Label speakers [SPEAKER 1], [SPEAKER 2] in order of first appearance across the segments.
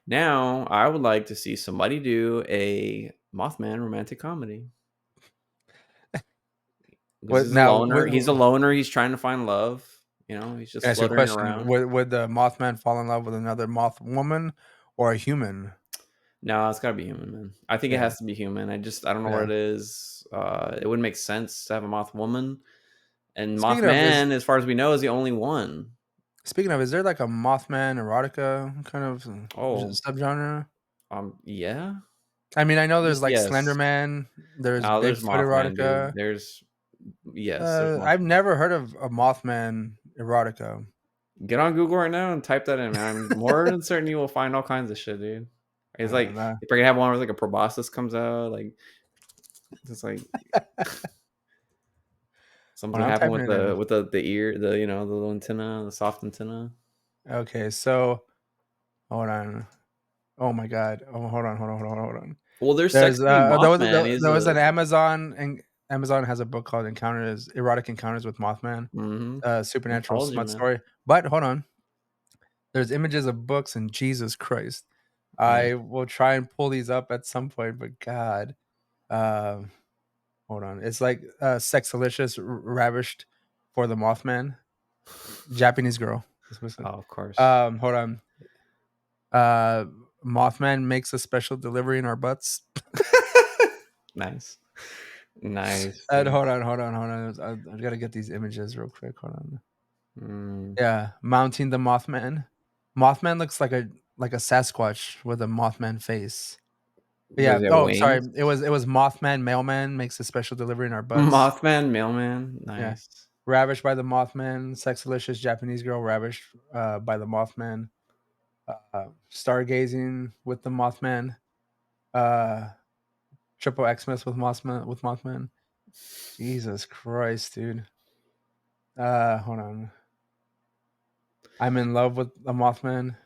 [SPEAKER 1] Now, I would like to see somebody do a Mothman romantic comedy. Because
[SPEAKER 2] What
[SPEAKER 1] he's a
[SPEAKER 2] now?
[SPEAKER 1] loner. He's a loner. He's trying to find love. He's just
[SPEAKER 2] Ask you a
[SPEAKER 1] fluttering
[SPEAKER 2] question.
[SPEAKER 1] around.
[SPEAKER 2] Would the Mothman fall in love with another moth woman or a human?
[SPEAKER 1] No, it's gotta be human, man. I think it
[SPEAKER 2] Yeah,
[SPEAKER 1] has to be human. I don't know what
[SPEAKER 2] yeah.
[SPEAKER 1] it is. It wouldn't make sense to have a moth woman. And
[SPEAKER 2] Speaking of,
[SPEAKER 1] Mothman, as far as we know, is the only one.
[SPEAKER 2] is there like a Mothman erotica kind of
[SPEAKER 1] Oh,
[SPEAKER 2] subgenre?
[SPEAKER 1] yeah.
[SPEAKER 2] I mean, I know there's
[SPEAKER 1] Just
[SPEAKER 2] like
[SPEAKER 1] yes.
[SPEAKER 2] Slenderman, there's
[SPEAKER 1] Oh, there's
[SPEAKER 2] Bigfoot
[SPEAKER 1] Mothman, dude.
[SPEAKER 2] erotica.
[SPEAKER 1] There's
[SPEAKER 2] I've
[SPEAKER 1] Mothman.
[SPEAKER 2] never heard of a Mothman erotica.
[SPEAKER 1] Get on Google right now and type that in, man. I'm more than certain you will find all kinds of shit, dude. It's like
[SPEAKER 2] Nah.
[SPEAKER 1] if I could have one where like a proboscis comes out, like it's like
[SPEAKER 2] Hold
[SPEAKER 1] something
[SPEAKER 2] on, I'm
[SPEAKER 1] happened
[SPEAKER 2] typing
[SPEAKER 1] with
[SPEAKER 2] it in.
[SPEAKER 1] the ear, the little antenna, the soft antenna.
[SPEAKER 2] Okay, so hold on. Oh my god. Oh, hold on.
[SPEAKER 1] Well, there's
[SPEAKER 2] There's
[SPEAKER 1] sexy Mothman. Is
[SPEAKER 2] there was
[SPEAKER 1] a
[SPEAKER 2] an Amazon, and Amazon has a book called Erotic Encounters with Mothman, supernatural
[SPEAKER 1] Mythology,
[SPEAKER 2] smut
[SPEAKER 1] man.
[SPEAKER 2] story. But hold on, there's images of books and Jesus Christ.
[SPEAKER 1] Mm.
[SPEAKER 2] I will try and pull these up at some point, but God, um, hold on. It's like Sexalicious Ravished for the Mothman, Japanese girl. That's what it said.
[SPEAKER 1] Oh, of course.
[SPEAKER 2] Hold on. Uh, Mothman makes a special delivery in our butts.
[SPEAKER 1] Nice, nice,
[SPEAKER 2] And
[SPEAKER 1] dude.
[SPEAKER 2] hold on. I gotta get these images real quick. Hold on.
[SPEAKER 1] Mm.
[SPEAKER 2] Yeah, mounting the Mothman. Mothman looks like a Sasquatch with a Mothman face. But
[SPEAKER 1] Does
[SPEAKER 2] yeah.
[SPEAKER 1] he have
[SPEAKER 2] Oh, sorry.
[SPEAKER 1] wings?
[SPEAKER 2] It was Mothman Mailman makes a special delivery in our butts.
[SPEAKER 1] Mothman, mailman.
[SPEAKER 2] Yeah.
[SPEAKER 1] Nice.
[SPEAKER 2] Ravished by the Mothman. Sexalicious Japanese girl ravished by the Mothman. Stargazing with the Mothman. Uh, Triple Xmas with Mothman. Jesus Christ, dude. Hold on. I'm in love with the Mothman.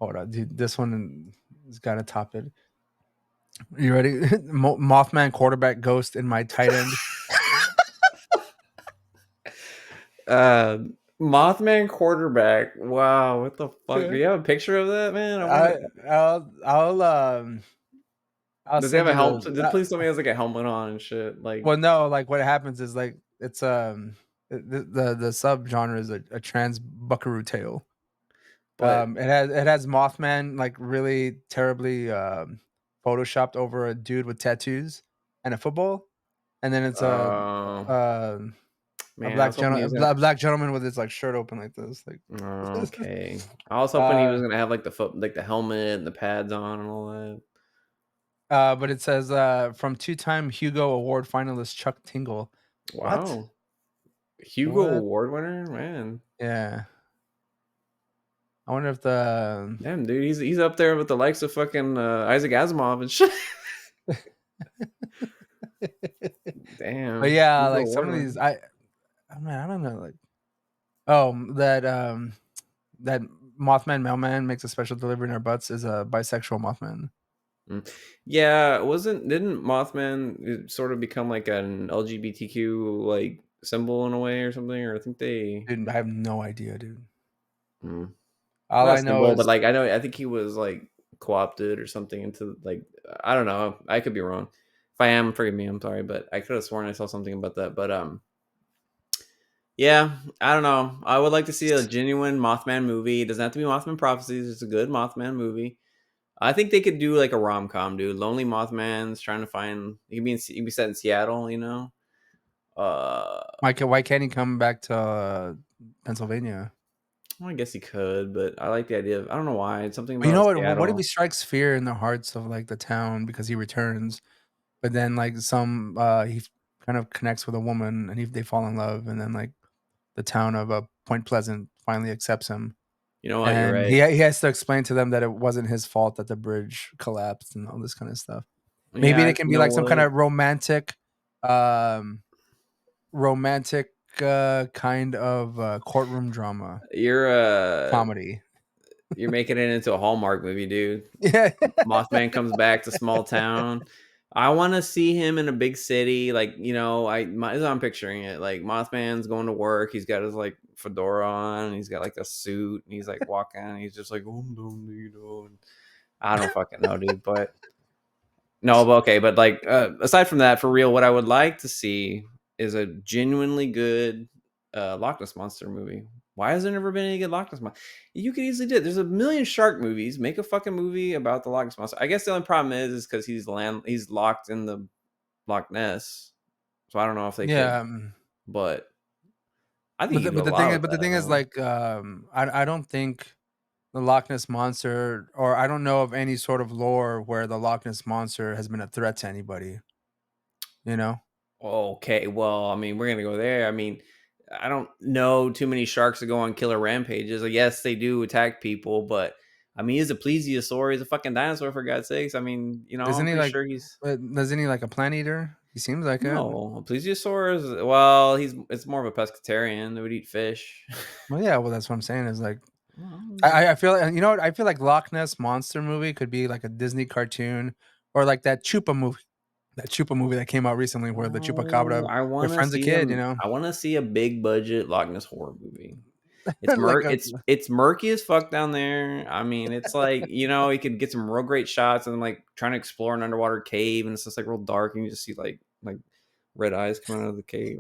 [SPEAKER 2] Hold on, dude. This one has got to top it. You ready? Mothman quarterback ghost in my tight end.
[SPEAKER 1] Uh, Mothman quarterback. Wow, what the fuck? Do
[SPEAKER 2] Yeah.
[SPEAKER 1] you have a picture of that, man? I want
[SPEAKER 2] I
[SPEAKER 1] to.
[SPEAKER 2] I'll
[SPEAKER 1] Does he have
[SPEAKER 2] send
[SPEAKER 1] a
[SPEAKER 2] you
[SPEAKER 1] helmet?
[SPEAKER 2] the.
[SPEAKER 1] Please tell me he has like a helmet on and shit. Like,
[SPEAKER 2] Well, no, like what happens is like it's the subgenre is a trans buckaroo tale.
[SPEAKER 1] but
[SPEAKER 2] It has Mothman like really terribly photoshopped over a dude with tattoos and a football, and then it's
[SPEAKER 1] uh,
[SPEAKER 2] uh,
[SPEAKER 1] man, I was hoping he was gonna.
[SPEAKER 2] a black gentleman with his like shirt open like this, like.
[SPEAKER 1] Okay, I was hoping he was
[SPEAKER 2] uh,
[SPEAKER 1] gonna have like the foot, like the helmet and the pads on and all that.
[SPEAKER 2] but it says from two-time Hugo Award finalist Chuck Tingle. What?
[SPEAKER 1] Wow, Hugo
[SPEAKER 2] What?
[SPEAKER 1] Award winner, man.
[SPEAKER 2] Yeah. I wonder if the
[SPEAKER 1] Damn, dude, he's up there with the likes of fucking Isaac Asimov and shit.
[SPEAKER 2] but
[SPEAKER 1] Damn,
[SPEAKER 2] yeah,
[SPEAKER 1] Hugo
[SPEAKER 2] like some
[SPEAKER 1] Award
[SPEAKER 2] of
[SPEAKER 1] winner.
[SPEAKER 2] these I don't know, like that that Mothman Mailman makes a special delivery in our butts is a bisexual Mothman.
[SPEAKER 1] Mm. Yeah, didn't Mothman sort of become like an LGBTQ like symbol in a way or something? Or I think they
[SPEAKER 2] Dude, I have no idea, dude.
[SPEAKER 1] mm,
[SPEAKER 2] All
[SPEAKER 1] not
[SPEAKER 2] I
[SPEAKER 1] a
[SPEAKER 2] know
[SPEAKER 1] symbol, but
[SPEAKER 2] is
[SPEAKER 1] like I think he was like co-opted or something into like I don't know. I could be wrong. If I am, forgive me. I'm sorry, but I could have sworn I saw something about that. But yeah, I don't know. I would like to see a genuine Mothman movie. It doesn't have to be Mothman Prophecies. It's a good Mothman movie. I think they could do like a rom com, dude. Lonely Mothman's trying to find. He could be set in Seattle, you know. Uh,
[SPEAKER 2] why can't he come back to Pennsylvania?
[SPEAKER 1] well, I guess he could, but I like the idea of. I don't know why. It's something
[SPEAKER 2] But you
[SPEAKER 1] about
[SPEAKER 2] know what? What if he
[SPEAKER 1] Seattle.
[SPEAKER 2] strikes fear in the hearts of like the town because he returns, but then like kind of connects with a woman and they fall in love, and then like the town of Point Pleasant finally accepts him,
[SPEAKER 1] You know what? You're
[SPEAKER 2] and
[SPEAKER 1] right.
[SPEAKER 2] he has to explain to them that it wasn't his fault that the bridge collapsed and all this kind of stuff. Maybe
[SPEAKER 1] Yeah,
[SPEAKER 2] it can
[SPEAKER 1] you
[SPEAKER 2] be
[SPEAKER 1] know
[SPEAKER 2] like some kind
[SPEAKER 1] what?
[SPEAKER 2] of um, romantic kind of courtroom drama
[SPEAKER 1] You're uh,
[SPEAKER 2] comedy.
[SPEAKER 1] you're making it into a Hallmark movie, dude.
[SPEAKER 2] Yeah.
[SPEAKER 1] Mothman comes back to small town. I want to see him in a big city, like I'm picturing it. Like Mothman's going to work. He's got his like fedora on. And he's got like a suit, and he's like walking. And he's just like, oh, no. I don't fucking know, dude. But no, but okay. But like, aside from that, for real, what I would like to see is a genuinely good Loch Ness monster movie. Why has there never been any good Loch Ness monster? You could easily do it. There's a million shark movies. Make a fucking movie about the Loch Ness monster. I guess the only problem is because he's locked in the Loch Ness. So I don't know if they could,
[SPEAKER 2] Yeah,
[SPEAKER 1] but I think you could do
[SPEAKER 2] but
[SPEAKER 1] a lot with
[SPEAKER 2] the
[SPEAKER 1] that,
[SPEAKER 2] thing is,
[SPEAKER 1] man.
[SPEAKER 2] like, I don't think the Loch Ness monster, or I don't know of any sort of lore where the Loch Ness monster has been a threat to anybody, you know?
[SPEAKER 1] Okay, well, I mean, we're gonna go there. I mean, I don't know too many sharks that go on killer rampages. Like, yes, they do attack people, but I mean, he's a plesiosaur. He's a fucking dinosaur for God's sakes. I mean, I'm
[SPEAKER 2] Isn't he
[SPEAKER 1] pretty
[SPEAKER 2] like
[SPEAKER 1] sure he's
[SPEAKER 2] isn't he like a plant eater? He seems like it.
[SPEAKER 1] no a plesiosaur is well, it's more of a pescatarian. They would eat fish.
[SPEAKER 2] Well, yeah, well, that's what I'm saying is like
[SPEAKER 1] Well,
[SPEAKER 2] I feel like, you know what? I feel like Loch Ness monster movie could be like a Disney cartoon, or like that Chupa movie that came out recently where the
[SPEAKER 1] no,
[SPEAKER 2] chupacabra
[SPEAKER 1] I want to
[SPEAKER 2] befriends a
[SPEAKER 1] see
[SPEAKER 2] kid, you
[SPEAKER 1] him.
[SPEAKER 2] know?
[SPEAKER 1] I want to see a big budget Loch Ness horror movie.
[SPEAKER 2] Like a
[SPEAKER 1] It's murky as fuck down there. I mean, it's like, you could get some real great shots and like trying to explore an underwater cave and it's just like real dark and you just see like red eyes coming out of the cave.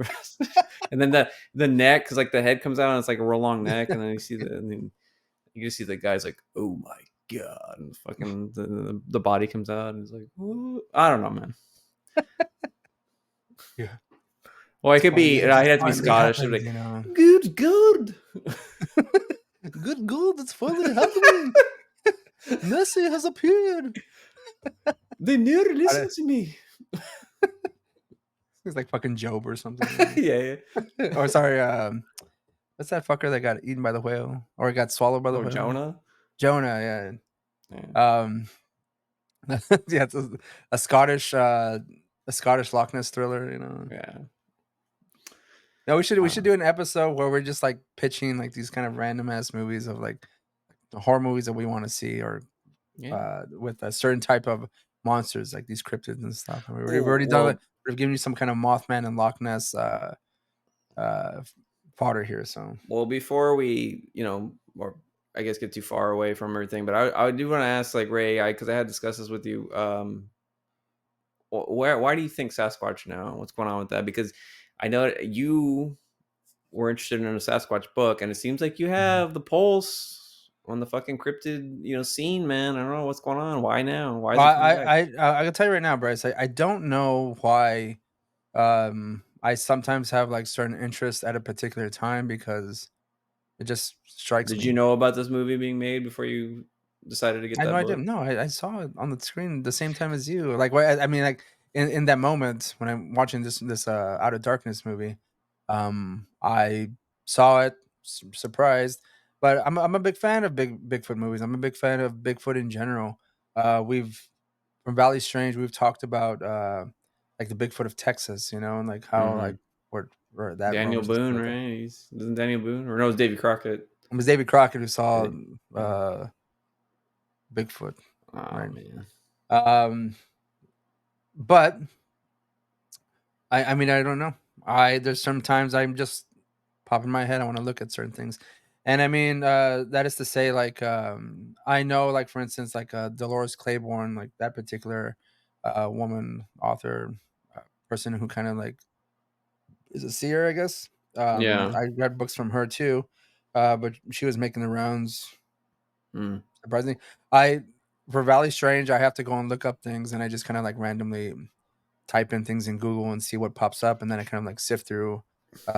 [SPEAKER 1] And then the neck, cuz like the head comes out and it's like a real long neck and then and then you just see the guy's like, "Oh my god." And fucking the body comes out and it's like, "What?" I don't know, man.
[SPEAKER 2] yeah,
[SPEAKER 1] Well, it could be
[SPEAKER 2] it
[SPEAKER 1] I'd
[SPEAKER 2] just
[SPEAKER 1] have to be
[SPEAKER 2] finally
[SPEAKER 1] Scottish. It'd
[SPEAKER 2] happened,
[SPEAKER 1] be
[SPEAKER 2] you know?
[SPEAKER 1] like, "Good god."
[SPEAKER 2] Good, it's finally happening. Nessie has appeared.
[SPEAKER 1] They never
[SPEAKER 2] I don't
[SPEAKER 1] listen to me.
[SPEAKER 2] He's like fucking Job or something,
[SPEAKER 1] Yeah, yeah.
[SPEAKER 2] or sorry, what's that fucker that got eaten by the whale or got swallowed by the
[SPEAKER 1] Oh,
[SPEAKER 2] whale?
[SPEAKER 1] Jonah?
[SPEAKER 2] Jonah, yeah.
[SPEAKER 1] Yeah.
[SPEAKER 2] Um, yeah, it's a Scottish Loch Ness thriller, you know?
[SPEAKER 1] Yeah.
[SPEAKER 2] No, we should
[SPEAKER 1] Uh,
[SPEAKER 2] do an episode where we're just, like, pitching, like, these kind of random ass movies of, like, the horror movies that we wanna see, or,
[SPEAKER 1] yeah.
[SPEAKER 2] with a certain type of monsters, like these cryptids and stuff, and we've
[SPEAKER 1] Oh,
[SPEAKER 2] already done it.
[SPEAKER 1] well
[SPEAKER 2] We've given you some kind of Mothman and Loch Ness, f fodder here, so
[SPEAKER 1] well, before we, or I guess get too far away from everything, but I do wanna ask, like, Ray, because I had discussed this with you, why do you think Sasquatch now? What's going on with that? Because I know that you were interested in a Sasquatch book, and it seems like you
[SPEAKER 2] mhm.
[SPEAKER 1] have the pulse on the fucking cryptid, scene, man. I don't know what's going on. Why now? Why is
[SPEAKER 2] Well,
[SPEAKER 1] it coming back?
[SPEAKER 2] I can tell you right now, Bryce, I don't know why, I sometimes have, like, certain interests at a particular time because it just strikes
[SPEAKER 1] Did you
[SPEAKER 2] me.
[SPEAKER 1] know about this movie being made before you decided to get
[SPEAKER 2] I had no
[SPEAKER 1] that
[SPEAKER 2] idea.
[SPEAKER 1] book?
[SPEAKER 2] No, I saw it on the screen the same time as you. Like, what I mean, like, in that moment when I'm watching this Out of Darkness movie, I saw it, surprised, but I'm a big fan of Bigfoot movies. I'm a big fan of Bigfoot in general. We've from Valley Strange, we've talked about, like, the Bigfoot of Texas, you know, and, like, how, like,
[SPEAKER 1] Mhm.
[SPEAKER 2] where that
[SPEAKER 1] Daniel
[SPEAKER 2] roams and stuff
[SPEAKER 1] Boone,
[SPEAKER 2] like that.
[SPEAKER 1] right? Isn't Daniel Boone? Or no, it's Davy Crockett.
[SPEAKER 2] It was David Crockett who saw,
[SPEAKER 1] Did yeah.
[SPEAKER 2] Bigfoot,
[SPEAKER 1] Oh,
[SPEAKER 2] right?
[SPEAKER 1] man.
[SPEAKER 2] But I mean, I don't know. There's sometimes I'm just popping my head. I want to look at certain things. And I mean, that is to say, like, I know, like, for instance, like, Dolores Claiborne, like that particular woman, author, uh, person who kind of like is a seer, I guess.
[SPEAKER 1] Yeah.
[SPEAKER 2] I read books from her too, but she was making the rounds.
[SPEAKER 1] Mm.
[SPEAKER 2] Surprisingly, I for Valley Strange, I have to go and look up things, and I just kind of like randomly type in things in Google and see what pops up, and then I kind of like sift through
[SPEAKER 1] You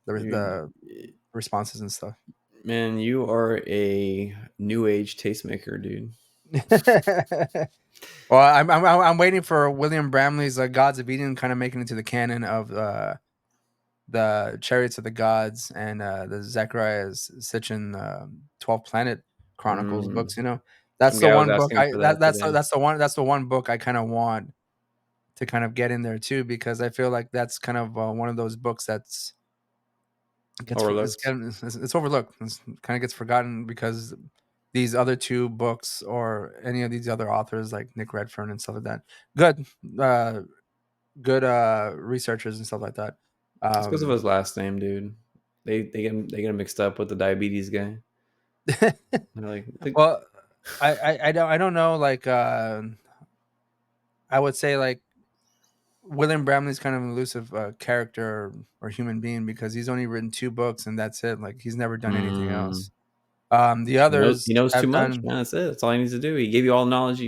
[SPEAKER 2] the responses and stuff.
[SPEAKER 1] man, you are a new age tastemaker, dude.
[SPEAKER 2] Well, I'm waiting for William Bramley's Gods of Eden kind of making it to the canon of the Chariots of the Gods and the Zechariah Sitchin 12 Planet Chronicles
[SPEAKER 1] Mm.
[SPEAKER 2] books. You know,
[SPEAKER 1] Some guy was asking for that today.
[SPEAKER 2] that's the one book I kind of want to kind of get in there too, because I feel like that's kind of one of those books that's it's
[SPEAKER 1] Overlooked.
[SPEAKER 2] getting it's overlooked. It's kind of gets forgotten because these other 2 books or any of these other authors like Nick Redfern and stuff like that. Good, uh, good researchers and stuff like that.
[SPEAKER 1] It's because of
[SPEAKER 2] Um,
[SPEAKER 1] his last name, dude. They get him mixed up with the diabetes guy. They're like
[SPEAKER 2] well, I don't know, like, I would say, like, William Bramley's kind of an elusive, character or human being because he's only written 2 books and that's it, like, he's never done anything
[SPEAKER 1] mm,
[SPEAKER 2] else. The
[SPEAKER 1] he
[SPEAKER 2] others
[SPEAKER 1] knows too
[SPEAKER 2] have
[SPEAKER 1] much,
[SPEAKER 2] done
[SPEAKER 1] man. That's it. That's all he needs to do. He gave you all the knowledge.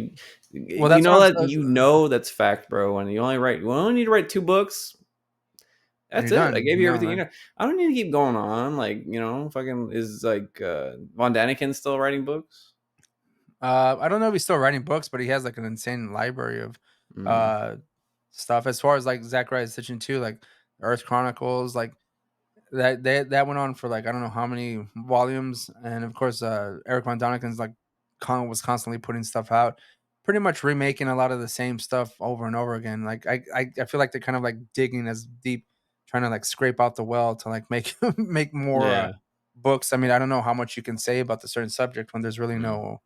[SPEAKER 2] well,
[SPEAKER 1] You
[SPEAKER 2] that's what
[SPEAKER 1] know
[SPEAKER 2] I'm
[SPEAKER 1] that
[SPEAKER 2] saying,
[SPEAKER 1] that's fact, bro. When you only need to write 2 books.
[SPEAKER 2] and
[SPEAKER 1] That's
[SPEAKER 2] you're
[SPEAKER 1] it. I
[SPEAKER 2] done,
[SPEAKER 1] gave
[SPEAKER 2] you
[SPEAKER 1] you
[SPEAKER 2] know,
[SPEAKER 1] everything. You
[SPEAKER 2] like
[SPEAKER 1] know, I don't need to keep going on. Like fucking is like Von Daniken still writing books?
[SPEAKER 2] I don't know if he's still writing books, but he has, like, an insane library of,
[SPEAKER 1] Mm,
[SPEAKER 2] uh, stuff as far as, like, Zacharias Sitchin too, like, Earth Chronicles, like, that went on for, like, I don't know how many volumes, and, of course, Eric Von Daniken's, like, was constantly putting stuff out, pretty much remaking a lot of the same stuff over and over again, like, I feel like they're kind of, like, digging as deep, trying to, like, scrape out the well to, like, make make more,
[SPEAKER 1] yeah.
[SPEAKER 2] books. I mean, I don't know how much you can say about the certain subject when there's really
[SPEAKER 1] Mm,
[SPEAKER 2] no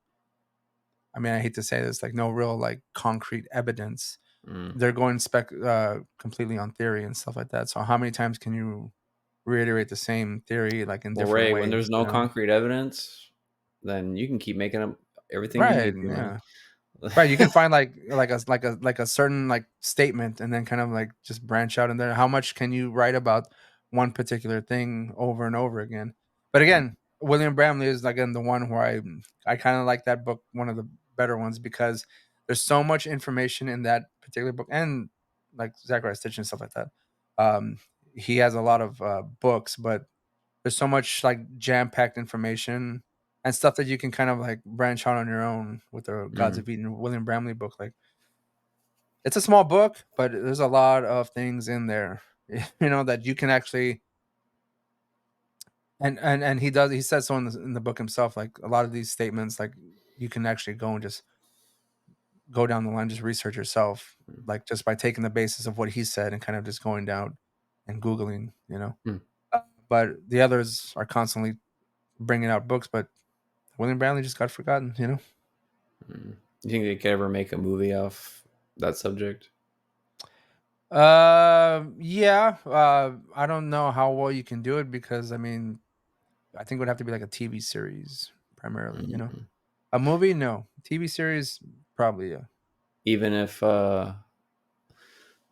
[SPEAKER 2] I mean, I hate to say this, like, no real, like, concrete evidence.
[SPEAKER 1] mm.
[SPEAKER 2] They're going completely on theory and stuff like that, so how many times can you reiterate the same theory, like, in
[SPEAKER 1] Well,
[SPEAKER 2] different
[SPEAKER 1] Ray, when
[SPEAKER 2] ways,
[SPEAKER 1] there's
[SPEAKER 2] you
[SPEAKER 1] no
[SPEAKER 2] know?
[SPEAKER 1] concrete evidence, then you can keep making up everything you
[SPEAKER 2] Right,
[SPEAKER 1] need to, man.
[SPEAKER 2] yeah. Right, you can find, like a certain, like, statement and then kind of, like, just branch out in there. How much can you write about one particular thing over and over again? But again, William Bramley is, again, the one where I kinda like that book, one of the better ones because there's so much information in that particular book and, like, Zachariah Stitch and stuff like that. Um, he has a lot of, books, but there's so much, like, jam-packed information and stuff that you can kind of, like, branch out on your own with the Gods
[SPEAKER 1] Mm,
[SPEAKER 2] of Eden William Bramley book, like, it's a small book, but there's a lot of things in there, that you can actually and he says so in the book himself, like, a lot of these statements, like, you can actually go and just go down the line, just research yourself,
[SPEAKER 1] mm,
[SPEAKER 2] like, just by taking the basis of what he said and kind of just going down and Googling, you know?
[SPEAKER 1] mm,
[SPEAKER 2] But the others are constantly bringing out books, but William Bramley just got forgotten, you know?
[SPEAKER 1] mm. You think they could ever make a movie off that subject?
[SPEAKER 2] Yeah, I don't know how well you can do it because, I mean, I think it would have to be like a TV series primarily, you know?
[SPEAKER 1] Mm.
[SPEAKER 2] A movie? No. TV series? Probably, yeah.
[SPEAKER 1] Even if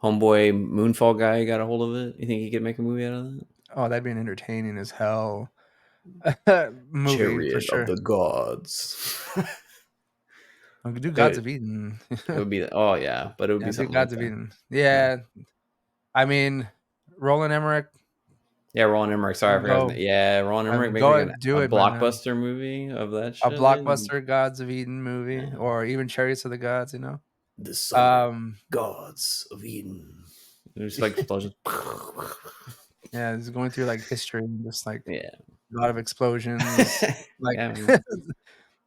[SPEAKER 1] homeboy Moonfall guy got a hold of it, you think he could make a movie out of that?
[SPEAKER 2] Oh, that'd be an entertaining as hell movie for
[SPEAKER 1] Chariot of
[SPEAKER 2] sure.
[SPEAKER 1] the Gods.
[SPEAKER 2] I could do Gods
[SPEAKER 1] it,
[SPEAKER 2] of Eden.
[SPEAKER 1] it would be oh yeah, but it would be
[SPEAKER 2] Yeah, do
[SPEAKER 1] something like
[SPEAKER 2] Gods of
[SPEAKER 1] that.
[SPEAKER 2] Eden.
[SPEAKER 1] Yeah.
[SPEAKER 2] Yeah, I mean, Roland Emmerich,
[SPEAKER 1] Yeah, Roland Emmerich. Sorry, I forgot his name.
[SPEAKER 2] go.
[SPEAKER 1] Yeah, Roland
[SPEAKER 2] I
[SPEAKER 1] Emmerich
[SPEAKER 2] mean,
[SPEAKER 1] make
[SPEAKER 2] go
[SPEAKER 1] like
[SPEAKER 2] ahead, do
[SPEAKER 1] a
[SPEAKER 2] it, man.
[SPEAKER 1] blockbuster movie of that
[SPEAKER 2] A
[SPEAKER 1] shit.
[SPEAKER 2] blockbuster Gods of Eden movie
[SPEAKER 1] Yeah.
[SPEAKER 2] or even Chariots of the Gods, you know?
[SPEAKER 1] The summer
[SPEAKER 2] Um,
[SPEAKER 1] gods of Eden. There's like explosions.
[SPEAKER 2] yeah, he's going through, like, history and just, like,
[SPEAKER 1] Yeah.
[SPEAKER 2] a lot of explosions, like,
[SPEAKER 1] Yeah, man.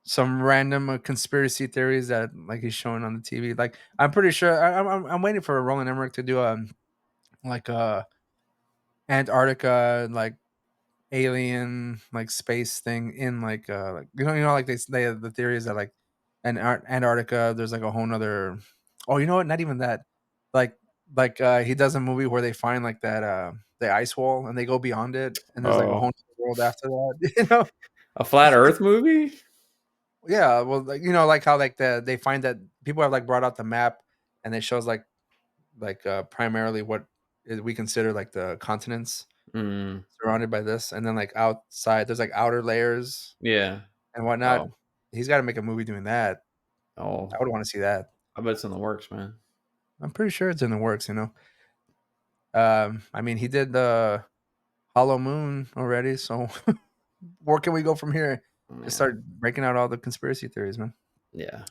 [SPEAKER 2] some random, conspiracy theories that, like, he's showing on the TV, like, I'm pretty sure I'm waiting for Roland Emmerich to do, like, a Antarctica, like, alien, like, space thing in, like, like, they have the theory is that, like, Antarctica, there's, like, a whole nother oh, you know what? Not even that. Like he does a movie where they find, like, the ice wall, and they go beyond it, and there's, like, a whole
[SPEAKER 1] Oh,
[SPEAKER 2] nother world after that, you know?
[SPEAKER 1] a flat Earth movie?
[SPEAKER 2] Yeah, well, like, like how, like, they find that people have, like, brought out the map, and it shows, primarily what we consider, like, the continents
[SPEAKER 1] Mm,
[SPEAKER 2] surrounded by this, and then, like, outside, there's, like, outer layers
[SPEAKER 1] yeah.
[SPEAKER 2] and whatnot.
[SPEAKER 1] Oh,
[SPEAKER 2] He's gotta make a movie doing that. I
[SPEAKER 1] oh.
[SPEAKER 2] would wanna see that.
[SPEAKER 1] I bet it's in the works, man.
[SPEAKER 2] I'm pretty sure it's in the works, you know? I mean, he did the Hollow Moon already, so where can we go from here? Just
[SPEAKER 1] Man.
[SPEAKER 2] start breaking out all the conspiracy theories, man.
[SPEAKER 1] Yeah.